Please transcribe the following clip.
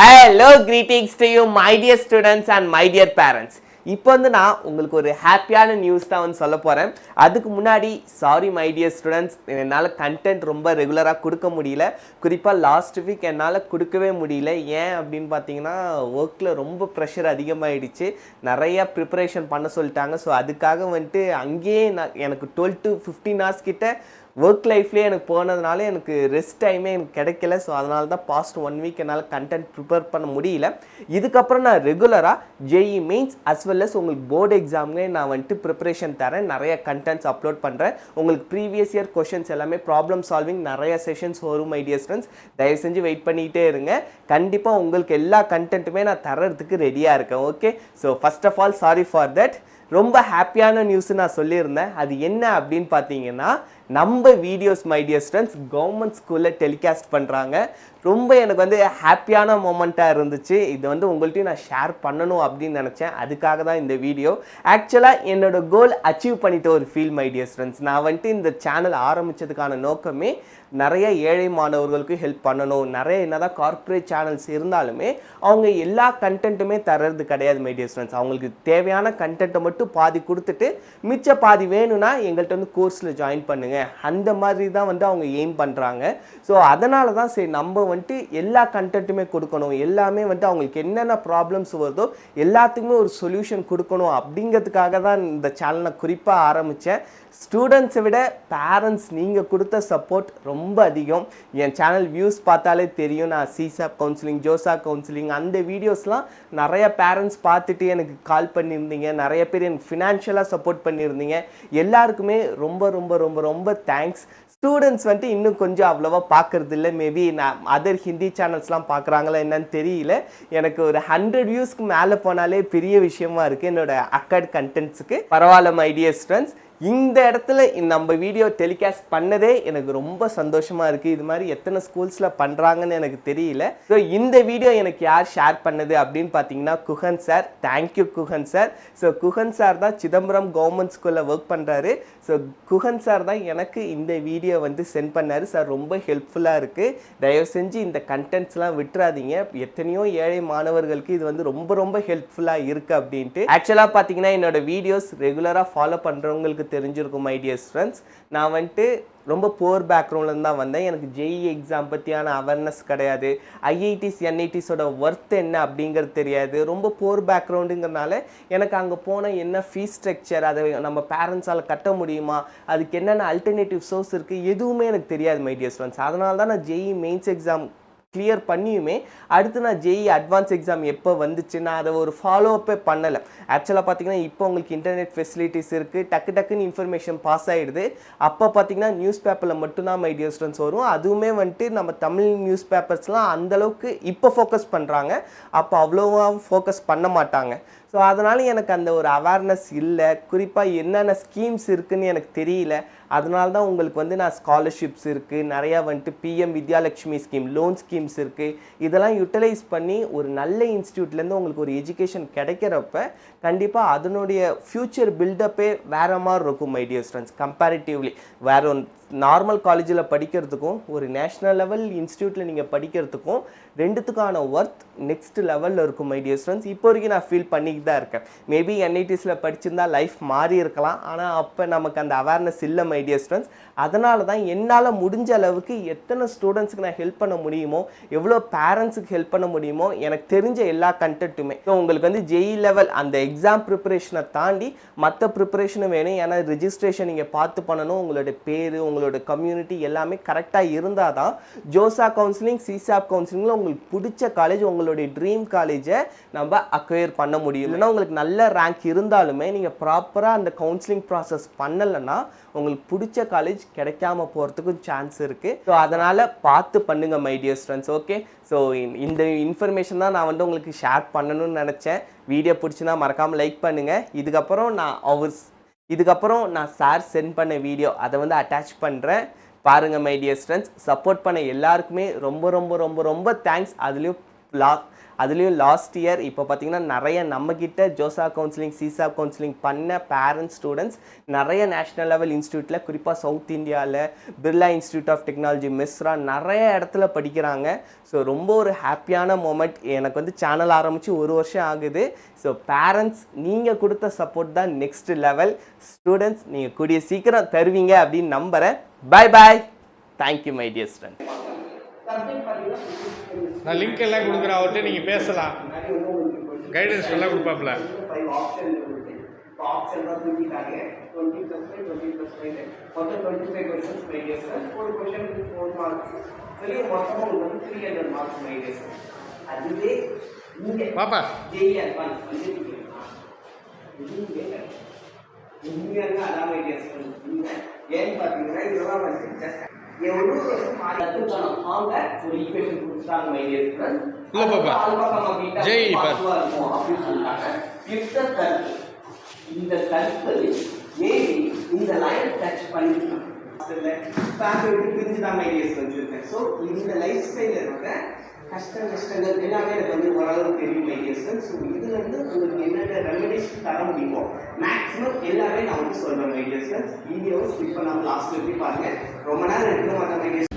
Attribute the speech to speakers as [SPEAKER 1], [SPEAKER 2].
[SPEAKER 1] Hello, greetings to you, my dear students and my dear parents. இப்போ வந்து நான் உங்களுக்கு ஒரு ஹாப்பியான நியூஸ் தான் வந்து சொல்ல போகிறேன். அதுக்கு முன்னாடி சாரி மை டியர் ஸ்டூடெண்ட்ஸ், என்னால் கண்டென்ட் ரொம்ப ரெகுலராக கொடுக்க முடியல. குறிப்பாக லாஸ்ட் வீக் என்னால் கொடுக்கவே முடியல. ஏன் அப்படின்னு பார்த்தீங்கன்னா ஒர்க்கில் ரொம்ப ப்ரெஷர் அதிகமாகிடுச்சு. நிறையா ப்ரிப்பரேஷன் பண்ண சொல்லிட்டாங்க. ஸோ அதுக்காக வந்துட்டு அங்கேயே எனக்கு 12 to 15 hours கிட்ட ஒர்க் லைஃப்லேயே எனக்கு போனதுனால எனக்கு ரெஸ்ட் டைமே எனக்கு கிடைக்கல. ஸோ அதனால தான் பாஸ்ட் 1 வீக் என்னால் கண்டென்ட் ப்ரிப்பேர் பண்ண முடியல. இதுக்கப்புறம் நான் ரெகுலராக JEE Mains as well as உங்களுக்கு போர்டு எக்ஸாம்லேயே நான் வந்துட்டு ப்ரிப்பரேஷன் தரேன். நிறைய கண்டென்ட்ஸ் அப்லோட் பண்ணுறேன். உங்களுக்கு ப்ரீவியஸ் இயர் கொஷின்ஸ் எல்லாமே ப்ராப்ளம் சால்விங் நிறைய செஷன்ஸ் வரும் மை டியர் ஸ்டூடெண்ட்ஸ். தயவு செஞ்சு வெயிட் பண்ணிகிட்டே இருங்க. கண்டிப்பாக உங்களுக்கு எல்லா கண்டென்ட்டுமே நான் தரத்துக்கு ரெடியாக இருக்கேன். Okay, so first of all sorry for that. ரொம்ப ஹாப்பியான நியூஸ் நான் சொல்லியிருந்தேன். அது என்ன அப்படின்னு பார்த்தீங்கன்னா, நம்ம videos my dear students government ஸ்கூலில் டெலிகாஸ்ட் பண்ணுறாங்க. ரொம்ப எனக்கு வந்து ஹாப்பியான மொமெண்ட்டாக இருந்துச்சு. இது வந்து உங்கள்கிட்டையும் நான் ஷேர் பண்ணணும் அப்படின்னு நினச்சேன். அதுக்காக தான் இந்த வீடியோ. ஆக்சுவலாக என்னோட கோல் அச்சீவ் பண்ணிட்ட ஒரு ஃபீல் மை டியர் ஸ்டூடெண்ட்ஸ். நான் வந்துட்டு இந்த சேனல் ஆரம்பித்ததுக்கான நோக்கமே நிறைய ஏழை மாணவர்களுக்கு ஹெல்ப் பண்ணணும். நிறைய என்னதான் கார்ப்பரேட் சேனல்ஸ் இருந்தாலுமே அவங்க எல்லா கண்டென்ட்டுமே தர்றது கிடையாது மை டியர் ஸ்டூடெண்ட்ஸ். அவங்களுக்கு தேவையான கண்டென்ட்டை மட்டும் பாதி கொடுத்துட்டு மிச்ச பாதி வேணும்னா எங்கள்கிட்ட வந்து கோர்ஸில் ஜாயின் பண்ணுங்க, அந்த மாதிரி தான் வந்து அவங்க எய்ம் பண்ணுறாங்க. ஸோ அதனால தான் சரி நம்ம வந்துட்டு எல்லா கண்டென்ட்டுமே கொடுக்கணும், எல்லாமே வந்துட்டு அவங்களுக்கு என்னென்ன ப்ராப்ளம்ஸ் வருதோ எல்லாத்துக்குமே ஒரு சொல்யூஷன் கொடுக்கணும் அப்படிங்கிறதுக்காக தான் இந்த சேனலை குறிப்பாக ஆரம்பித்தேன். ஸ்டூடெண்ட்ஸை விட பேரண்ட்ஸ் நீங்கள் கொடுத்த சப்போர்ட் ரொம்ப அதிகம். என் சேனல் வியூஸ் பார்த்தாலே தெரியும். நான் சிசாப் கவுன்சிலிங், ஜோசா கவுன்சிலிங் அந்த வீடியோஸ்லாம் நிறைய பேரண்ட்ஸ் பார்த்துட்டு எனக்கு கால் பண்ணியிருந்தீங்க. நிறைய பேர் எனக்கு ஃபினான்ஷியலாக சப்போர்ட் பண்ணியிருந்தீங்க. எல்லாருக்குமே ரொம்ப ரொம்ப ரொம்ப ரொம்ப தேங்க்ஸ். ஸ்டூடெண்ட்ஸ் வந்துட்டு இன்னும் கொஞ்சம் அவ்வளோவா பார்க்குறது இல்லை. மேபி நான் அதர் ஹிந்தி சேனல்ஸ்லாம் பார்க்குறாங்களா என்னன்னு தெரியல. எனக்கு ஒரு 100 வியூஸ்க்கு மேலே போனாலே பெரிய விஷயமா இருக்குது என்னோட அக்காட் கண்டென்ட்ஸுக்கு. பரவாயில்ல மை டியர் ஸ்டூடெண்ட்ஸ், இந்த இடத்துல நம்ம வீடியோ டெலிகாஸ்ட் பண்ணதே எனக்கு ரொம்ப சந்தோஷமாக இருக்குது. இது மாதிரி எத்தனை ஸ்கூல்ஸில் பண்ணுறாங்கன்னு எனக்கு தெரியல. ஸோ இந்த வீடியோ எனக்கு யார் ஷேர் பண்ணது அப்படின்னு பார்த்தீங்கன்னா Guhan sir. Thank you Guhan sir. So Guhan sir தான் சிதம்பரம் கவர்மெண்ட் ஸ்கூலில் ஒர்க் பண்ணுறாரு. ஸோ குஹன் சார் தான் எனக்கு இந்த வீடியோ வந்து சென்ட் பண்ணார். சார் ரொம்ப ஹெல்ப்ஃபுல்லாக இருக்குது. தயவு செஞ்சு இந்த கண்டென்ட்ஸ்லாம் விட்டுறாதீங்க. எத்தனையோ ஏழை மாணவர்களுக்கு இது வந்து ரொம்ப ரொம்ப ஹெல்ப்ஃபுல்லாக இருக்குது அப்படின்ட்டு. ஆக்சுவலாக பார்த்தீங்கன்னா என்னோட வீடியோஸ் ரெகுலராக ஃபாலோ பண்ணுறவங்களுக்கு தெரிஞ்சிருக்கும் மை டியர் ஸ்டூடெண்ட்ஸ். நான் வந்துட்டு ரொம்ப புவர் பேக்ரவுண்ட்லேருந்து தான் வந்தேன். எனக்கு ஜேஇ எக்ஸாம் பற்றியான அவேர்னஸ் கிடையாது. ஐஐடிஸ் என்ஐடிஸோட ஒர்த் என்ன அப்படிங்கிறது தெரியாது. ரொம்ப புவர் பேக்ரவுண்டுங்கிறனால எனக்கு அங்கே போனால் என்ன ஃபீஸ் ஸ்ட்ரக்சர், அதை நம்ம பேரண்ட்ஸால் கட்ட முடியுமா, அதுக்கு என்னென்ன அல்டர்னேட்டிவ் சோர்ஸ் இருக்குது, எதுவுமே எனக்கு தெரியாது மை டியர் ஸ்டூடெண்ட்ஸ். அதனால தான் நான் ஜேஇ மெயின்ஸ் எக்ஸாம் கிளியர் பண்ணியுமே அடுத்து நான் ஜேஇ அட்வான்ஸ் எக்ஸாம் எப்போ வந்துச்சு நான் அதை ஒரு ஃபாலோ அப்பே பண்ணலை. ஆக்சுவலாக பார்த்தீங்கன்னா இப்போ உங்களுக்கு இன்டர்நெட் ஃபெசிலிட்டிஸ் இருக்குது, டக்குன்னு இன்ஃபர்மேஷன் பாஸ் ஆகிடுது. அப்போ பார்த்தீங்கன்னா நியூஸ் பேப்பரில் மட்டும்தான் மை டியர் ஸ்டூடெண்ட்ஸ் வரும். அதுவுமே வந்துட்டு நம்ம தமிழ் நியூஸ் பேப்பர்ஸ்லாம் அந்தளவுக்கு இப்போ ஃபோக்கஸ் பண்ணுறாங்க, அப்போ அவ்வளோவா ஃபோக்கஸ் பண்ண மாட்டாங்க. ஸோ அதனால் எனக்கு அந்த ஒரு அவேர்னஸ் இல்லை. குறிப்பாக என்னென்ன ஸ்கீம்ஸ் இருக்குதுன்னு எனக்கு தெரியல. அதனால தான் உங்களுக்கு வந்து நான் ஸ்காலர்ஷிப்ஸ் இருக்குது, நிறையா வந்துட்டு PM Vidyalakshmi scheme, loan schemes இருக்குது. இதெல்லாம் யூட்டிலைஸ் பண்ணி ஒரு நல்ல இன்ஸ்டியூட்லேருந்து உங்களுக்கு ஒரு எஜுகேஷன் கிடைக்கிறப்ப கண்டிப்பாக அதனுடைய ஃப்யூச்சர் பில்டப்பே வேறு மாதிரி இருக்கும் மை டியர் ஸ்டூடெண்ட்ஸ். கம்பேரிட்டிவ்லி வேறு ஒன் நார்மல் காலேஜில் படிக்கிறதுக்கும் ஒரு நேஷ்னல் லெவல் இன்ஸ்டியூட்டில் நீங்கள் படிக்கிறதுக்கும் ரெண்டுத்துக்கான ஒர்த் நெக்ஸ்ட் லெவலில் இருக்கும் மை டியர் ஸ்டூடெண்ட்ஸ். இப்போ வரைக்கும் நான் ஃபீல் பண்ணிக்கிட்டு தான் இருக்கேன். மேபி என்ஐடிஸில் படிச்சிருந்தா லைஃப் மாறி இருக்கலாம், ஆனால் அப்போ நமக்கு அந்த அவேர்னஸ் இல்லை மை டியர் ஸ்டூடெண்ட்ஸ். அதனால தான் என்னால் முடிஞ்ச அளவுக்கு எத்தனை ஸ்டூடெண்ட்ஸுக்கு நான் ஹெல்ப் பண்ண முடியுமோ, எவ்வளோ பேரண்ட்ஸுக்கு ஹெல்ப் பண்ண முடியுமோ, எனக்கு தெரிஞ்ச எல்லா கண்டென்ட்டுமே. ஸோ உங்களுக்கு வந்து ஜேஇ லெவல் அந்த எக்ஸாம் ப்ரிப்பரேஷனை தாண்டி மற்ற ப்ரிப்பரேஷனும் வேணும். ஏன்னா ரிஜிஸ்ட்ரேஷன் நீங்கள் பார்த்து பண்ணணும். உங்களோட பேர், உங்களோட கம்யூனிட்டி எல்லாமே கரெக்டாக இருந்தால் தான் ஜோசா கவுன்சிலிங், சிசாப் கவுன்சிலிங்கில் உங்களுக்கு பிடிச்ச காலேஜ், உங்களுடைய ட்ரீம் காலேஜை நம்ம அக்வயர் பண்ண முடியும். இல்லைன்னா உங்களுக்கு நல்ல ரேங்க் இருந்தாலுமே நீங்கள் ப்ராப்பராக அந்த கவுன்சிலிங் ப்ராசஸ் பண்ணலைன்னா உங்களுக்கு பிடிச்ச காலேஜ் கிடைக்காம போகிறதுக்கும் சான்ஸ் இருக்குது. ஸோ அதனால் பார்த்து பண்ணுங்கள் my dear students. Okay, so இந்த இன்ஃபர்மேஷன் தான் நான் வந்து உங்களுக்கு ஷேர் பண்ணணும்னு நினச்சேன். வீடியோ பிடிச்சினா மறக்காமல் லைக் பண்ணுங்கள். இதுக்கப்புறம் நான் சார் சென்ட் பண்ண வீடியோ அதை வந்து அட்டாச் பண்ணுறேன், பாருங்கள் மை டியர் ஸ்டூடெண்ட்ஸ். சப்போர்ட் பண்ண எல்லாருக்குமே ரொம்ப ரொம்ப ரொம்ப ரொம்ப தேங்க்ஸ். அதுலேயும் அதுலேயும் லாஸ்ட் இயர் இப்போ பார்த்தீங்கன்னா நிறைய நம்மக்கிட்ட ஜோசா கவுன்சிலிங் சிசா கவுன்சிலிங் பண்ண பேரண்ட்ஸ் ஸ்டூடெண்ட்ஸ் நிறைய நேஷ்னல் லெவல் இன்ஸ்டியூட்டில் குறிப்பாக சவுத் இந்தியாவில் Birla Institute of Technology Mesra நிறைய இடத்துல படிக்கிறாங்க. ஸோ ரொம்ப ஒரு ஹாப்பியான மூமெண்ட். எனக்கு வந்து சேனல் ஆரம்பித்து 1 வருஷம் ஆகுது. ஸோ பேரண்ட்ஸ் நீங்கள் கொடுத்த சப்போர்ட் தான் நெக்ஸ்ட் லெவல். ஸ்டூடெண்ட்ஸ் நீங்கள் கூடிய சீக்கிரம் தருவீங்க அப்படின்னு நம்புகிறேன். Bye bye. Thank you my dear student.
[SPEAKER 2] நான் லிங்க் எல்லாம் கொடுக்குறேன், அவர்கிட்ட நீங்கள் பேசலாம், கைடன்ஸ் எல்லாம் கொடுப்பாப்ல. பாப்பா
[SPEAKER 1] ஏன்னு பார்த்தீங்கன்னா இதெல்லாம் வந்து எவ்வளோ ஒரு ஈக்குவேஷன் கொடுத்தாங்க மைடியர் ஸ்டூடெண்ட்.
[SPEAKER 2] இல்ல பாப்பா ஜெய்
[SPEAKER 1] அப்படின்னு சொல்லிட்டாங்க. இஃப் த சர்க்கிள் இந்த சர்க்கிள் மேபி இந்த லைன் டச் பண்ணிக்கலாம் பிரிஞ்சுதான் மைடியர் சொல்லியிருக்கேன். ஸோ இந்த லைஃப் ஸ்டைலில் இருக்க கஷ்டங்கள் எல்லாமே எனக்கு வந்து ஓரளவுக்கு தெரியும் மைடியர். ஸோ இதுல இருந்து உங்களுக்கு என்னென்ன ரெமெடிஸ் தர முடியுமோ மேக்ஸிமம் எல்லாமே நான் வந்து சொல்றேன் மைடியர். வீடியோவை ஸ்கிப் பண்ணாமல் லாஸ்ட் வரைக்கும் பாருங்க. ரொம்ப நேரம் எடுக்க மாட்டேன் மைடியர்.